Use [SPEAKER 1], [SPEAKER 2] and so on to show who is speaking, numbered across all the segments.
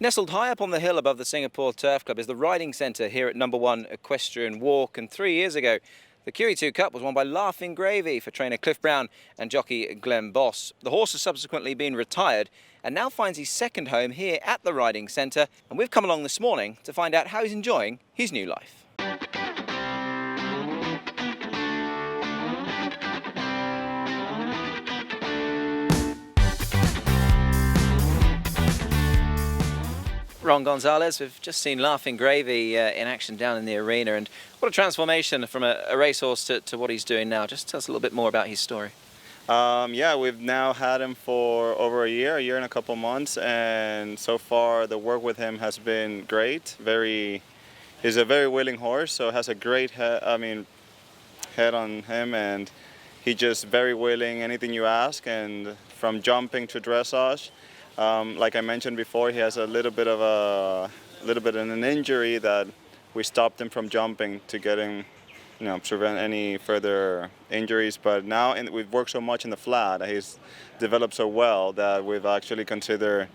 [SPEAKER 1] Nestled high up on the hill above the Singapore Turf Club is the riding centre here at number 1 Equestrian Walk, and 3 years ago the QE2 Cup was won by Laughing Gravy for trainer Cliff Brown and jockey Glenn Boss. The horse has subsequently been retired and now finds his second home here at the riding centre, and we've come along this morning to find out how he's enjoying his new life. Ron Gonzales, we've just seen Laughing Gravy in action down in the arena, and what a transformation from a racehorse to what he's doing now. Just tell us a little bit more about his story.
[SPEAKER 2] Yeah, we've now had him for over a year and a couple months, and so far the work with him has been great. He's a very willing horse, so has a great head on him, and he's just very willing, anything you ask, and from jumping to dressage. Like I mentioned before, he has a little bit of an injury that we stopped him from jumping to get him, prevent any further injuries. But now we've worked so much in the flat, he's developed so well that we've actually considered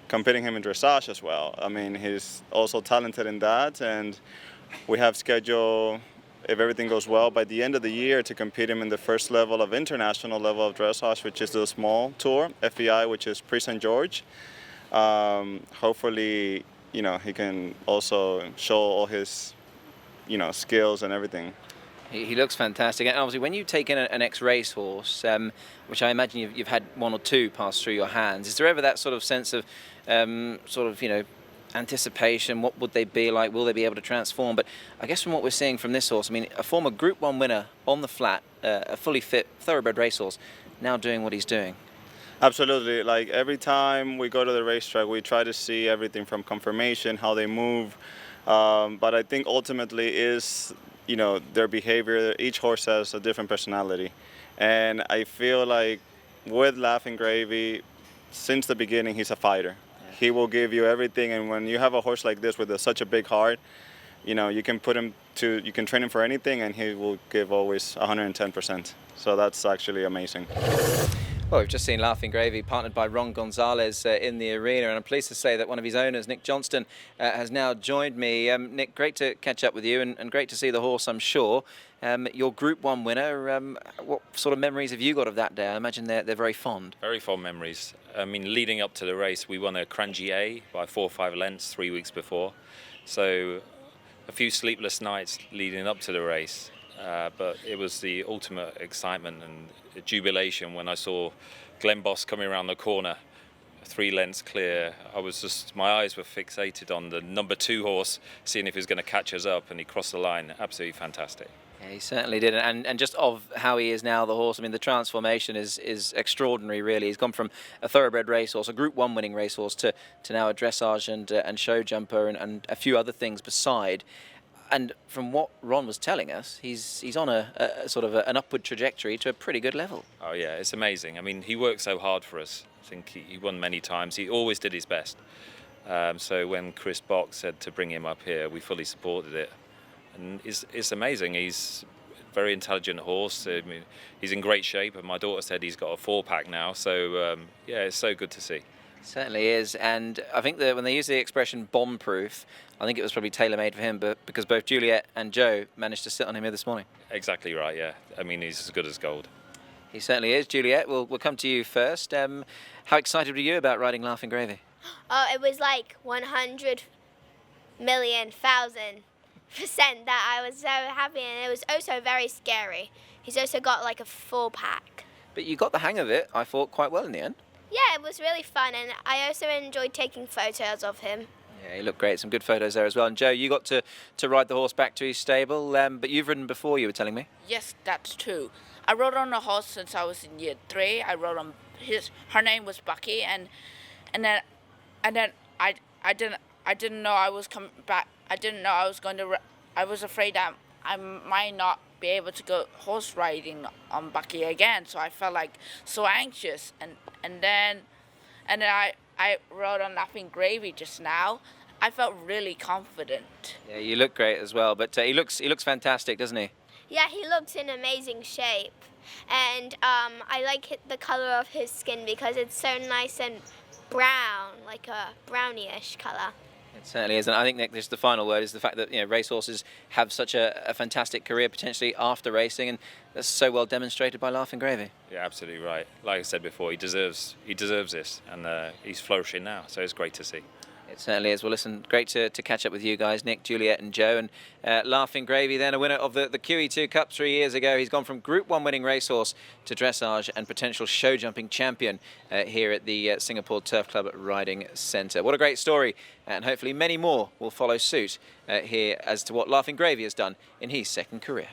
[SPEAKER 2] competing him in dressage as well. I mean, he's also talented in that, and we have scheduled, if everything goes well, by the end of the year to compete him in the first level of international level of dressage, which is the small tour, FEI, which is Prix St. George. Hopefully, he can also show all his, skills and everything.
[SPEAKER 1] He looks fantastic, and obviously when you take in an ex-racehorse, which I imagine you've had one or two pass through your hands, is there ever that sort of sense of anticipation? What would they be like? Will they be able to transform? But I guess from what we're seeing from this horse, I mean, a former Group 1 winner on the flat, a fully fit thoroughbred racehorse, now doing what he's doing.
[SPEAKER 2] Absolutely. Like every time we go to the racetrack, we try to see everything from conformation, how they move. But I think ultimately is, their behavior. Each horse has a different personality. And I feel like with Laughing Gravy, since the beginning, he's a fighter. He will give you everything, and when you have a horse like this with such a big heart, you can you can train him for anything, and he will give always 110%. So that's actually amazing.
[SPEAKER 1] Well, we've just seen Laughing Gravy partnered by Ron Gonzales in the arena, and I'm pleased to say that one of his owners, Nick Johnston, has now joined me. Nick, great to catch up with you, and great to see the horse, I'm sure. Your Group 1 winner, what sort of memories have you got of that day? I imagine they're very fond.
[SPEAKER 3] Very fond memories. I mean, leading up to the race, we won a Crangier by 4 or 5 lengths 3 weeks before. So a few sleepless nights leading up to the race. But it was the ultimate excitement and jubilation when I saw Glenn Boss coming around the corner, 3 lengths clear. My eyes were fixated on the number 2 horse, seeing if he was going to catch us up, and he crossed the line. Absolutely fantastic.
[SPEAKER 1] Yeah, he certainly did, and just of how he is now, the horse, I mean, the transformation is extraordinary, really. He's gone from a thoroughbred racehorse, a Group 1 winning racehorse, to now a dressage and show jumper and a few other things beside. And from what Ron was telling us, he's on a sort of an upward trajectory to a pretty good level.
[SPEAKER 3] Oh yeah, it's amazing. I mean, he worked so hard for us. I think he won many times. He always did his best. So when Chris Box said to bring him up here, we fully supported it. And it's amazing. He's a very intelligent horse. I mean, he's in great shape, and my daughter said he's got a 4-pack now. So yeah, it's so good to see.
[SPEAKER 1] Certainly is, and I think that when they use the expression bomb-proof, I think it was probably tailor-made for him, but because both Juliette and Joe managed to sit on him here this morning.
[SPEAKER 3] Exactly right, yeah. I mean, he's as good as gold.
[SPEAKER 1] He certainly is. Juliette, we'll come to you first. How excited were you about riding Laughing Gravy?
[SPEAKER 4] Oh, it was like 100,000,000% that I was so happy, and it was also very scary. He's also got like a 4-pack.
[SPEAKER 1] But you got the hang of it, I thought, quite well in the end.
[SPEAKER 4] Yeah, it was really fun, and I also enjoyed taking photos of him.
[SPEAKER 1] Yeah, he looked great. Some good photos there as well. And Joe, you got to ride the horse back to his stable, but you've ridden before, you were telling me.
[SPEAKER 5] Yes, that's true. I rode on a horse since I was in year 3. I rode on her name was Bucky, and then I didn't know I was coming back. I didn't know I was going to. I was afraid that I might not be able to go horse riding on Bucky again, so I felt like so anxious, and then I rode on Laughing Gravy just now. I felt really confident.
[SPEAKER 1] Yeah, you look great as well, but he looks fantastic, doesn't he?
[SPEAKER 4] Yeah, he looks in amazing shape, and I like the color of his skin because it's so nice and brown, like a brownish colour.
[SPEAKER 1] It certainly is, and I think, Nick, just the final word is the fact that racehorses have such a fantastic career potentially after racing, and that's so well demonstrated by Laughing Gravy.
[SPEAKER 3] Yeah, absolutely right. Like I said before, he deserves this, and he's flourishing now. So it's great to see.
[SPEAKER 1] It certainly is. Well, listen, great to catch up with you guys, Nick, Juliette and Joe. And Laughing Gravy, then a winner of the QE2 Cup 3 years ago. He's gone from Group 1 winning racehorse to dressage and potential show jumping champion here at the Singapore Turf Club Riding Centre. What a great story, and hopefully many more will follow suit here as to what Laughing Gravy has done in his second career.